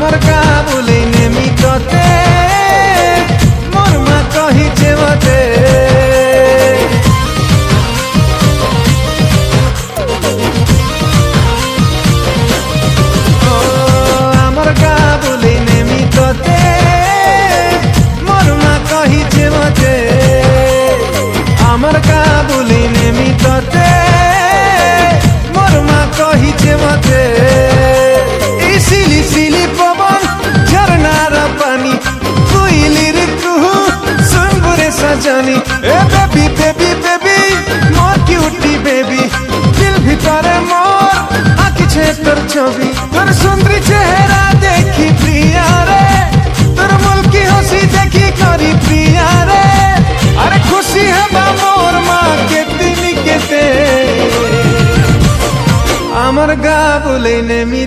আমার গা বলে নেমি ততে মোর মা কহিছে মতে আমার গা বলে নেমি ততে মোর মা কহিছে মতে আমার গা বলে নেমি ততে মোর মা কহিছে মতে জানি এ বেবি বেবি বেবি মোর কিউটি বেবি দিল ভিতরে মোর আঁকিছে তোর ছবি তোর সুন্দরী চেহারা দেখি প্রিয়া রে তোর মুলকি হাসি দেখি করি প্রিয়া রে আরে খুশি হবা মোর মা কেতে নিকেতে আমার গা বলে নেমি